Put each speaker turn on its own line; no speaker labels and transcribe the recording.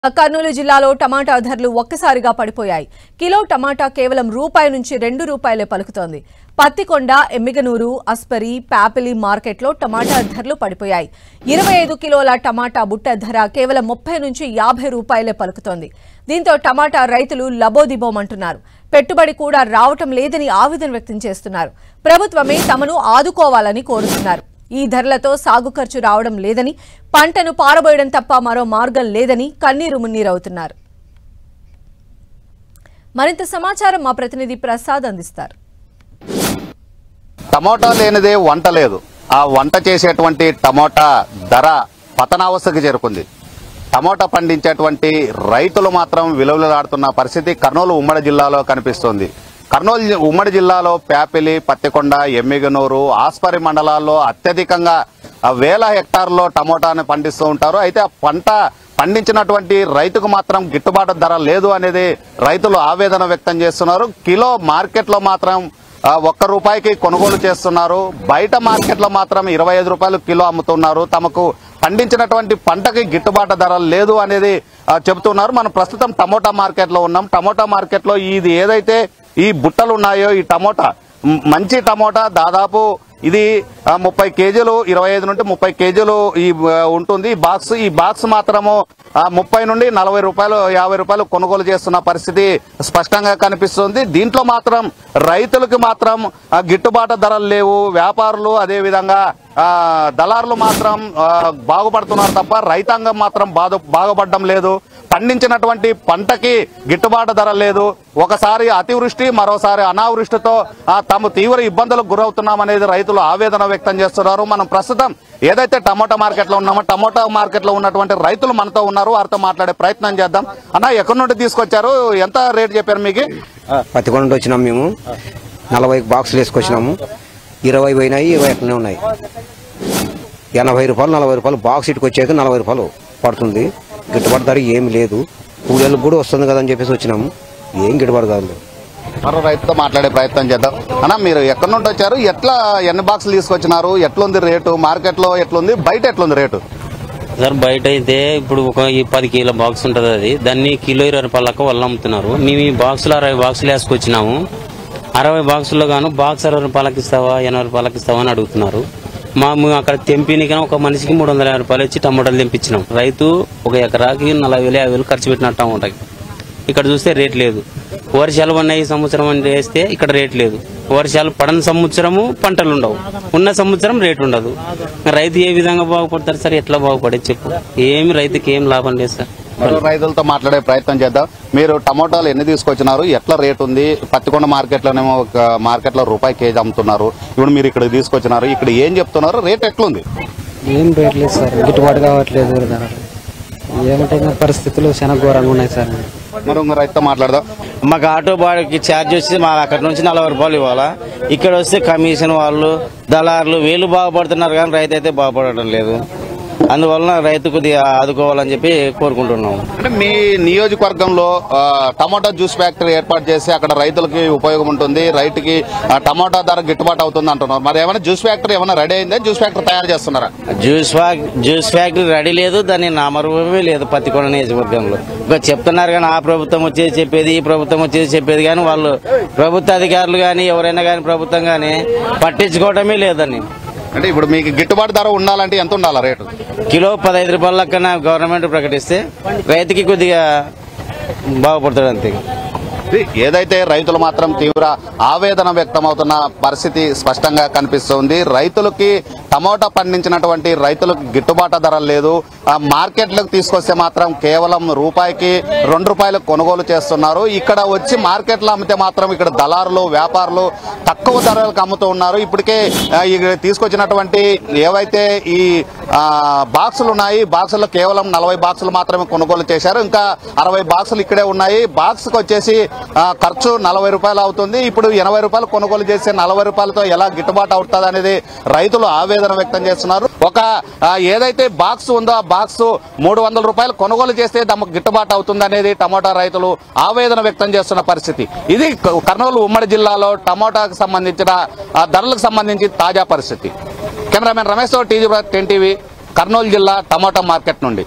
కర్నూలు జిల్లాలో టమాటా ధరలు ఒక్కసారిగా పడిపోయాయి. కిలో టమాటా కేవలం రూపాయి నుంచి ₹2 పలుకుతోంది. పత్తికొండ, ఎమ్మిగనూరు, అస్పరి, పాపిలి మార్కెట్లో టమాటా ధరలు పడిపోయాయి. 25 కిలోల టమాటా బుట్ట ధర కేవలం ₹30 నుంచి ₹50 పలుకుతోంది. దీంతో టమాటా రైతులు లబోదిబోమంటున్నారు. పెట్టుబడి కూడా రావటం లేదని ఆవేదన వ్యక్తం చేస్తున్నారు. ప్రభుత్వమే తమను ఆదుకోవాలని కోరుతున్నారు. ఈ ధరలతో సాగు ఖర్చు రావడం లేదని, పంటను పారబోయడం తప్ప మరో మార్గం లేదని కన్నీరు మున్నీరవుతున్నారు. మరింత సమాచారం మా ప్రతినిధి ప్రసాద్ అందిస్తారు.
టమోటా లేనిదే వంట లేదు. ఆ వంట చేసేటువంటి టమోటా ధర పతనావస్థకు చేరుకుంది. టమోటా పండించేటువంటి రైతులు మాత్రం విలువలాడుతున్న పరిస్థితి కర్నూలు ఉమ్మడి జిల్లాలో కనిపిస్తోంది. కర్నూలు ఉమ్మడి జిల్లాలో ప్యాపిలి, పత్తికొండ, ఎమ్మిగనూరు, ఆస్పరి మండలాల్లో అత్యధికంగా వేల హెక్టార్లో టమోటాను పండిస్తూ ఉంటారు. అయితే ఆ పంట పండించినటువంటి రైతుకు మాత్రం గిట్టుబాటు ధర లేదు అనేది రైతులు ఆవేదన వ్యక్తం చేస్తున్నారు. కిలో మార్కెట్లో మాత్రం ₹1 కొనుగోలు చేస్తున్నారు. బయట మార్కెట్లో మాత్రం ₹25 కిలో అమ్ముతున్నారు. తమకు పండించినటువంటి పంటకి గిట్టుబాటు ధర లేదు అనేది చెబుతున్నారు. మనం ప్రస్తుతం టమోటా మార్కెట్లో ఉన్నాం. టమోటా మార్కెట్లో ఇది ఏదైతే ఈ బుట్టలు ఉన్నాయో, ఈ టమోటా మంచి టమోటా దాదాపు ఇది 30 కేజీలు, 25 నుండి 30 కేజీలు ఉంటుంది ఈ బాక్స్ మాత్రము 30 నుండి ₹40, ₹50 కొనుగోలు చేస్తున్న పరిస్థితి స్పష్టంగా కనిపిస్తుంది. దీంట్లో మాత్రం రైతులకు మాత్రం గిట్టుబాటు ధరలు లేవు. వ్యాపారులు అదేవిధంగా దళారులు మాత్రం బాగుపడుతున్నారు తప్ప రైతాంగం మాత్రం బాగుపడడం లేదు. పండించినటువంటి పంటకి గిట్టుబాటు ధర లేదు. ఒకసారి అతివృష్టి, మరోసారి అనావృష్టితో తాము తీవ్ర ఇబ్బందులకు గురవుతున్నామనేది రైతులు ఆవేదన వ్యక్తం చేస్తున్నారు. మనం ప్రస్తుతం ఏదైతే టమోటా మార్కెట్లో ఉన్నామో, టమోటా మార్కెట్లో ఉన్నటువంటి రైతులు మనతో ఉన్నారు. వారితో మాట్లాడే ప్రయత్నం చేద్దాం. అన్న, ఎక్కడి నుండి తీసుకొచ్చారు? ఎంత రేటు చెప్పారు మీకు?
పత్తికొండ నుండి వచ్చినాము. మేము 40 బాక్సులు వేసుకొచ్చినాము. 20 పోయినాయి, 20 ఎట్లనే ఉన్నాయి. ₹80, ₹40 బాక్స్ ఇటుకు వచ్చేది ₹40 పడుతుంది. గిట్టుబాటు ధర ఏమి లేదు. కూలీలకు కూడా వస్తుంది కదా అని చెప్పేసి వచ్చినాము. ఏం గిట్టుబాటు కాదు.
మరో రైతుతో మాట్లాడే ప్రయత్నం చేద్దాం. అన్న, మీరు ఎక్కడి నుండి వచ్చారు? ఎన్ని బాక్సులు తీసుకొచ్చినారు? ఎట్లుంది రేటు? మార్కెట్లో ఎట్లుంది? బయట ఎట్లుంది రేటు?
సార్, బయట అయితే ఇప్పుడు ఒక 10 కిలో బాక్స్ ఉంటుంది. అది దాన్ని కిలో ₹20 వాళ్ళు అమ్ముతున్నారు. మేము ఈ బాక్సులు 60 బాక్సులు వేసుకొచ్చినాము. 60 బాక్సుల్లో గాను బాక్స్ ₹60 ఇస్తావా, ₹80 ఇస్తావా అని అడుగుతున్నారు. మేము అక్కడ తెంపినికైనా ఒక మనిషికి ₹350 ఇచ్చి టమోటాలు తెంపించినాం. రైతు ఒక ఎకరాకి 40,000, 50,000 ఖర్చు పెట్టిన టమోటాకి. ఇక్కడ చూస్తే రేట్ లేదు. వర్షాలు ఉన్నాయి ఈ సంవత్సరం అని వేస్తే ఇక్కడ రేట్ లేదు. వర్షాలు పడని సంవత్సరము పంటలు ఉండవు, ఉన్న సంవత్సరం రేటు ఉండదు. రైతు ఏ విధంగా బాగుపడతారు సార్? ఎట్లా బాగుపడేది చెప్పు? ఏమి రైతుకి ఏం లాభం లేదు సార్.
రైతులతో మాట్లాడే ప్రయత్నం చేద్దాం. మీరు టమోటాలు ఎన్ని తీసుకొచ్చినారు? ఎట్లా రేటు ఉంది? పత్తికొండ మార్కెట్లోనేమో మార్కెట్లో ₹1 కేజీ అమ్ముతున్నారు. ఇప్పుడు మీరు ఇక్కడ తీసుకొచ్చినారు. ఇక్కడ ఏం చెప్తున్నారు? రేట్ ఎట్లుంది?
ఏం రేట్ లేదు సార్. గిట్టుబాటు కావట్లేదు. ఏమంటే పరిస్థితులు చాలా ఘోరంగా ఉన్నాయి సార్.
మరి రైతుతో మాట్లాడదాం.
మాకు ఆటో బాడీకి ఛార్జ్ వచ్చి మాకు అక్కడ నుంచి ₹40 ఇవ్వాలా. ఇక్కడ వస్తే కమిషన్ వాళ్ళు, దళారులు వీళ్ళు బాగుపడుతున్నారు కానీ రైతు అయితే బాగుపడటం లేదు. అందువలన రైతు కొద్దిగా ఆదుకోవాలని చెప్పి కోరుకుంటున్నాము.
అంటే మీ నియోజకవర్గంలో టమాటా జ్యూస్ ఫ్యాక్టరీ ఏర్పాటు చేసి అక్కడ రైతులకి ఉపయోగం ఉంటుంది, రైతుకి టమాటా ధర గిట్టుబాటు అవుతుంది అంటున్నారు. మరి ఏమైనా జ్యూస్ ఫ్యాక్టరీ ఏమైనా రెడీ అయిందా? జ్యూస్ ఫ్యాక్టరీ తయారు చేస్తున్నారా?
జ్యూస్ ఫ్యాక్టరీ రెడీ లేదు. దాన్ని నామరూపమే లేదు పత్తికొండ నియోజకవర్గంలో. ఇంకా చెప్తున్నారు కానీ ఆ ప్రభుత్వం వచ్చేది చెప్పేది, ఈ ప్రభుత్వం వచ్చేది చెప్పేది కానీ వాళ్ళు ప్రభుత్వ అధికారులు కానీ ఎవరైనా కానీ ప్రభుత్వం కానీ పట్టించుకోవటమే లేదని.
అంటే ఇప్పుడు మీకు గిట్టుబాటు ధర ఉండాలంటే ఎంత ఉండాలా రేటు?
కిలో ₹15 లెక్కన గవర్నమెంట్ ప్రకటిస్తే రైతుకి కొద్దిగా బాగుపడతాడు అంతే.
ఏదైతే రైతులు మాత్రం తీవ్ర ఆవేదన వ్యక్తమవుతున్న పరిస్థితి స్పష్టంగా కనిపిస్తోంది. రైతులకి టమోటా పండించినటువంటి రైతులకు గిట్టుబాటు ధర లేదు. మార్కెట్లకు తీసుకొస్తే మాత్రం కేవలం ₹1కి ₹2 కొనుగోలు చేస్తున్నారు. ఇక్కడ వచ్చి మార్కెట్లో అమ్మితే మాత్రం ఇక్కడ దళారులు, వ్యాపారులు తక్కువ ధరలకు అమ్ముతూ ఉన్నారు. ఇప్పటికే తీసుకొచ్చినటువంటి ఏవైతే ఈ బాక్సులు ఉన్నాయి, బాక్సుల్లో కేవలం 40 బాక్సులు మాత్రమే కొనుగోలు చేశారు. ఇంకా 60 బాక్సులు ఇక్కడే ఉన్నాయి. బాక్స్కి వచ్చేసి ఖర్చు ₹40 అవుతుంది. ఇప్పుడు ₹80 కొనుగోలు చేసే ₹40తో ఎలా గిట్టుబాటు అవుతుంది అనేది రైతులు ఆవేదన వ్యక్తం చేస్తున్నారు. ఏదైతే బాక్స్ ఉందో ఆ బాక్స్ ₹300 కొనుగోలు చేస్తే తమకు గిట్టుబాటు అవుతుంది అనేది టమోటా రైతులు ఆవేదన వ్యక్తం చేస్తున్న పరిస్థితి. ఇది కర్నూలు ఉమ్మడి జిల్లాలో టమోటాకు సంబంధించిన ధరలకు సంబంధించి తాజా పరిస్థితి. కెమెరామెన్ రమేష్ తో టీజీ 10 టీవీ, కర్నూలు జిల్లా టమోటా మార్కెట్ నుండి.